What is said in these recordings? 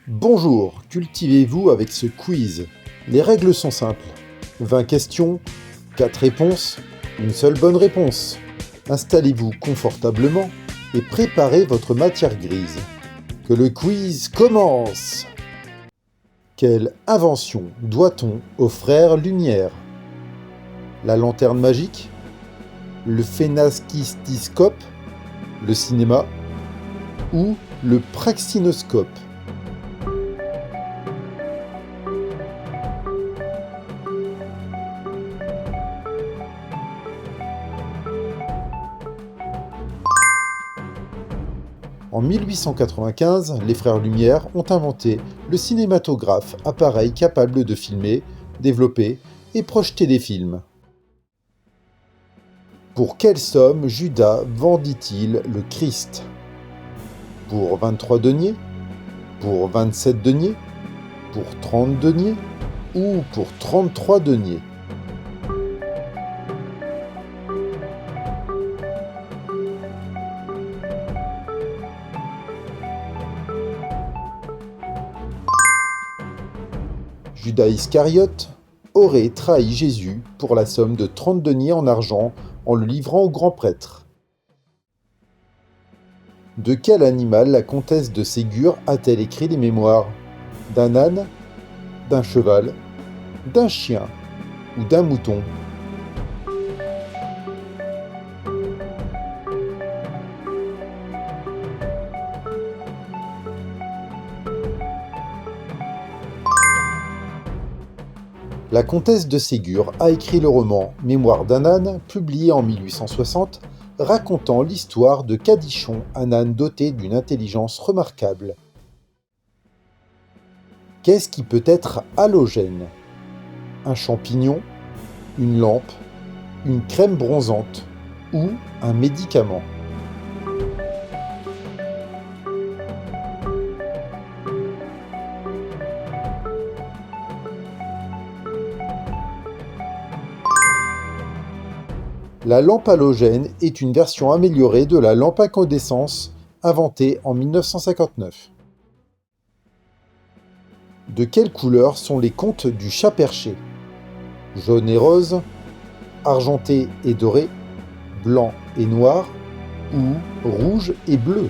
Bonjour, cultivez-vous avec ce quiz. Les règles sont simples. 20 questions, 4 réponses, une seule bonne réponse. Installez-vous confortablement et préparez votre matière grise. Que le quiz commence! Quelle invention doit-on aux frères Lumière? La lanterne magique? Le phénakistiscope? Le cinéma? Ou le praxinoscope? En 1895, les frères Lumière ont inventé le cinématographe, appareil capable de filmer, développer et projeter des films. Pour quelle somme Judas vendit-il le Christ? Pour 23 deniers? Pour 27 deniers? Pour 30 deniers? Ou pour 33 deniers? Judas Iscariote aurait trahi Jésus pour la somme de 30 deniers en argent en le livrant au grand prêtre. De quel animal la comtesse de Ségur a-t-elle écrit les mémoires? D'un âne? D'un cheval? D'un chien? Ou d'un mouton? La comtesse de Ségur a écrit le roman Mémoires d'un âne, publié en 1860, racontant l'histoire de Cadichon, un âne doté d'une intelligence remarquable. Qu'est-ce qui peut être halogène? Un champignon, une lampe, une crème bronzante ou un médicament? La lampe halogène est une version améliorée de la lampe incandescence inventée en 1959. De quelle couleur sont les contes du chat perché? Jaune et rose, argenté et doré, blanc et noir ou rouge et bleu?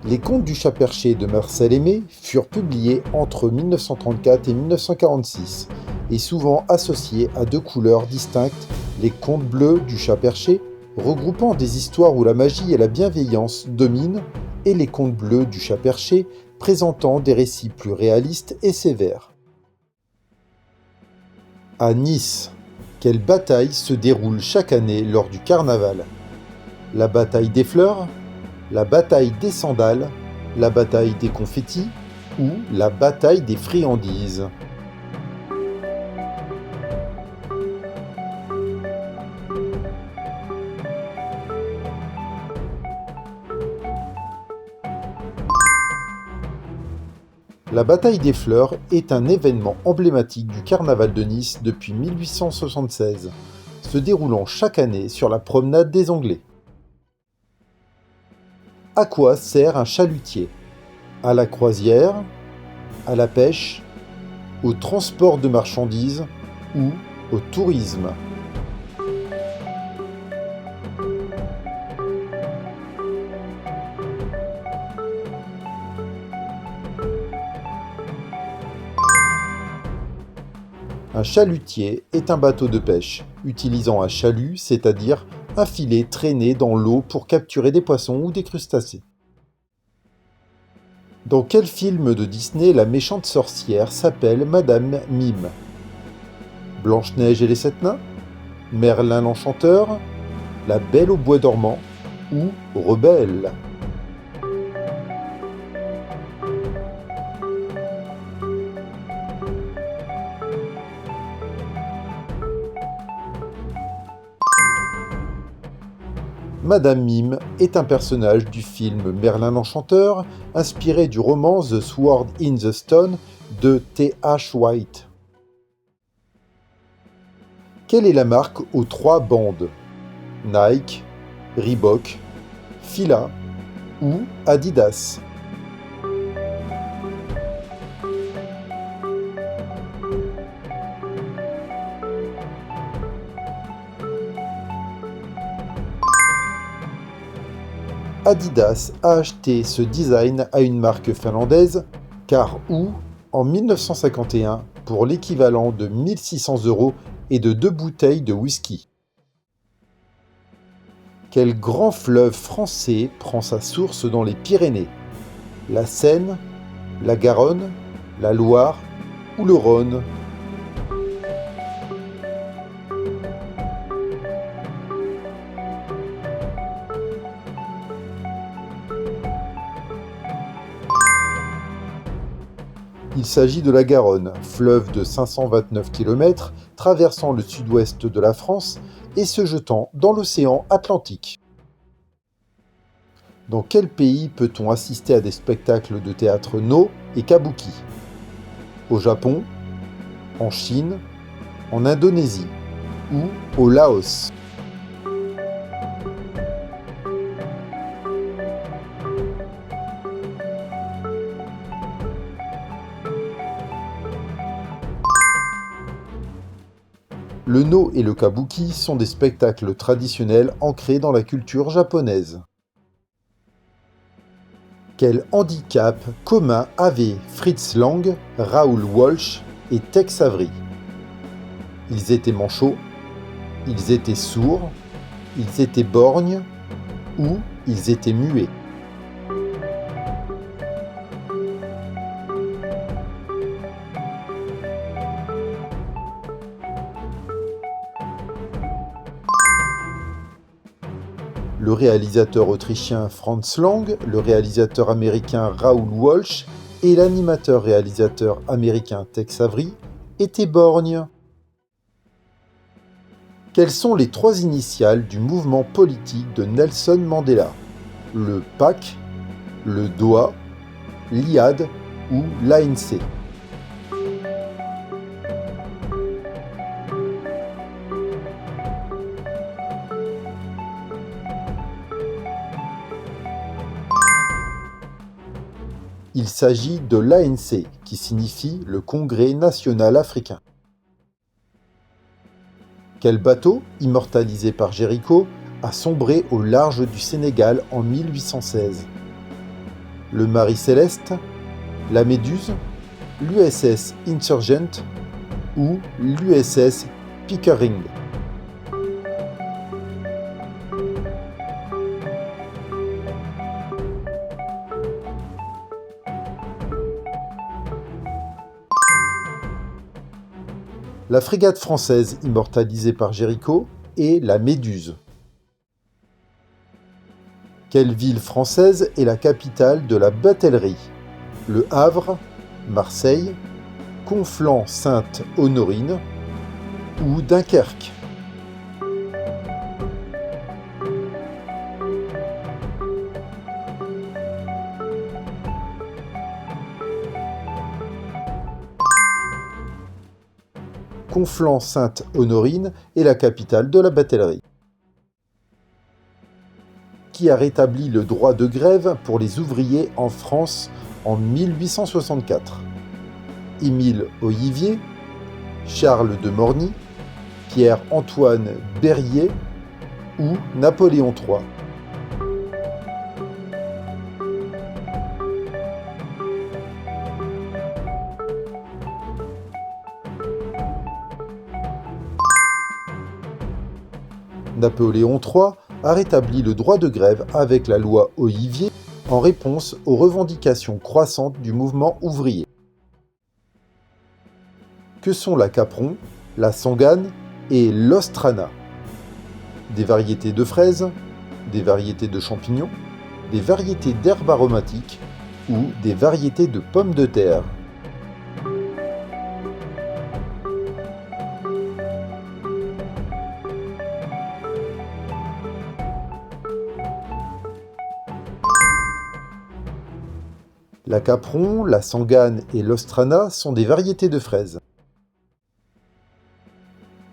Les contes du chat perché de Marcel Aimé furent publiés entre 1934 et 1946 et souvent associés à deux couleurs distinctes, les contes bleus du chat perché, regroupant des histoires où la magie et la bienveillance dominent, et les contes bleus du chat perché, présentant des récits plus réalistes et sévères. À Nice, quelle bataille se déroule chaque année lors du carnaval? La bataille des fleurs? La bataille des sandales, la bataille des confettis ou la bataille des friandises? La bataille des fleurs est un événement emblématique du carnaval de Nice depuis 1876, se déroulant chaque année sur la promenade des Anglais. À quoi sert un chalutier? À la croisière? À la pêche? Au transport de marchandises? Ou au tourisme? Un chalutier est un bateau de pêche, utilisant un chalut, c'est-à-dire un filet traîné dans l'eau pour capturer des poissons ou des crustacés. Dans quel film de Disney la méchante sorcière s'appelle Madame Mime? Blanche-Neige et les Sept Nains? Merlin l'Enchanteur? La Belle au Bois dormant? Ou Rebelle? Madame Mime est un personnage du film Merlin l'Enchanteur, inspiré du roman The Sword in the Stone de T.H. White. Quelle est la marque aux 3 bandes? Nike, Reebok, Fila ou Adidas? Adidas a acheté ce design à une marque finlandaise, Karhu, en 1951 pour l'équivalent de 1600 € et de 2 bouteilles de whisky. Quel grand fleuve français prend sa source dans les Pyrénées? La Seine, la Garonne, la Loire ou le Rhône? Il s'agit de la Garonne, fleuve de 529 km traversant le sud-ouest de la France et se jetant dans l'océan Atlantique. Dans quel pays peut-on assister à des spectacles de théâtre No et Kabuki? Au Japon, en Chine, en Indonésie ou au Laos? Le No et le Kabuki sont des spectacles traditionnels ancrés dans la culture japonaise. Quel handicap commun avaient Fritz Lang, Raoul Walsh et Tex Avery? Ils étaient manchots, ils étaient sourds, ils étaient borgnes ou ils étaient muets. Le réalisateur autrichien Fritz Lang, le réalisateur américain Raoul Walsh et l'animateur-réalisateur américain Tex Avery étaient borgnes. Quelles sont les 3 initiales du mouvement politique de Nelson Mandela? Le PAC, le DOA, l'IAD ou l'ANC? Il s'agit de l'ANC, qui signifie le Congrès national africain. Quel bateau, immortalisé par Géricault, a sombré au large du Sénégal en 1816? Le Marie Céleste, la Méduse, l'USS Insurgent ou l'USS Pickering? La frégate française immortalisée par Géricault est la Méduse. Quelle ville française est la capitale de la batellerie? Le Havre, Marseille, Conflans-Sainte-Honorine ou Dunkerque? Conflans-Sainte-Honorine est la capitale de la batellerie. Qui a rétabli le droit de grève pour les ouvriers en France en 1864? Émile Ollivier, Charles de Morny, Pierre-Antoine Berryer ou Napoléon III? Napoléon III a rétabli le droit de grève avec la loi Ollivier en réponse aux revendications croissantes du mouvement ouvrier. Que sont la capron, la sangane et l'ostrana? Des variétés de fraises, des variétés de champignons, des variétés d'herbes aromatiques ou des variétés de pommes de terre? La capron, la sangane et l'ostrana sont des variétés de fraises.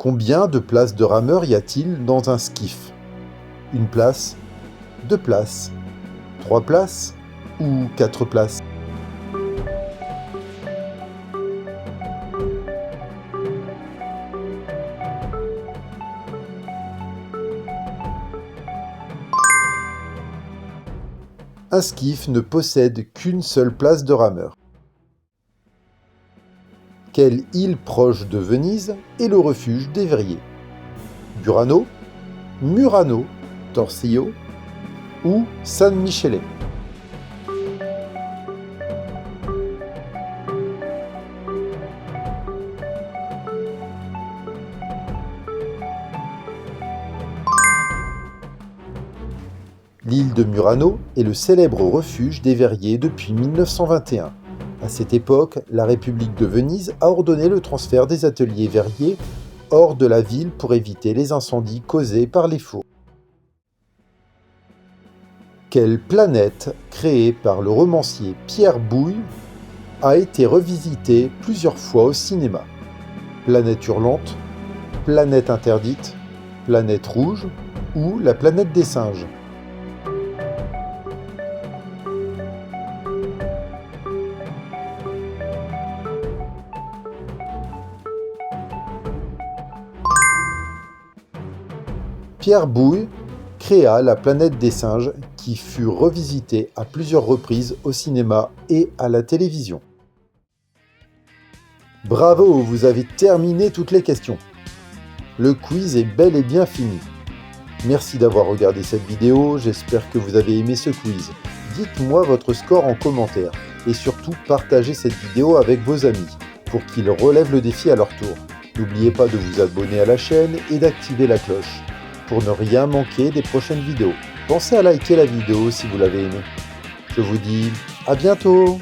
Combien de places de rameur y a-t-il dans un skiff? Une place, 2 places, 3 places ou 4 places? Un skiff ne possède qu'une seule place de rameur. Quelle île proche de Venise est le refuge des verriers? Burano, Murano, Torsillo ou San Michele? L'île de Murano est le célèbre refuge des verriers depuis 1921. À cette époque, la République de Venise a ordonné le transfert des ateliers verriers hors de la ville pour éviter les incendies causés par les fours. Quelle planète, créée par le romancier Pierre Boulle, a été revisitée plusieurs fois au cinéma? Planète hurlante, planète interdite, planète rouge ou la planète des singes? Pierre Boulle créa la planète des singes qui fut revisitée à plusieurs reprises au cinéma et à la télévision. Bravo, vous avez terminé toutes les questions. Le quiz est bel et bien fini. Merci d'avoir regardé cette vidéo, j'espère que vous avez aimé ce quiz. Dites-moi votre score en commentaire et surtout partagez cette vidéo avec vos amis pour qu'ils relèvent le défi à leur tour. N'oubliez pas de vous abonner à la chaîne et d'activer la cloche pour ne rien manquer des prochaines vidéos. Pensez à liker la vidéo si vous l'avez aimée. Je vous dis à bientôt!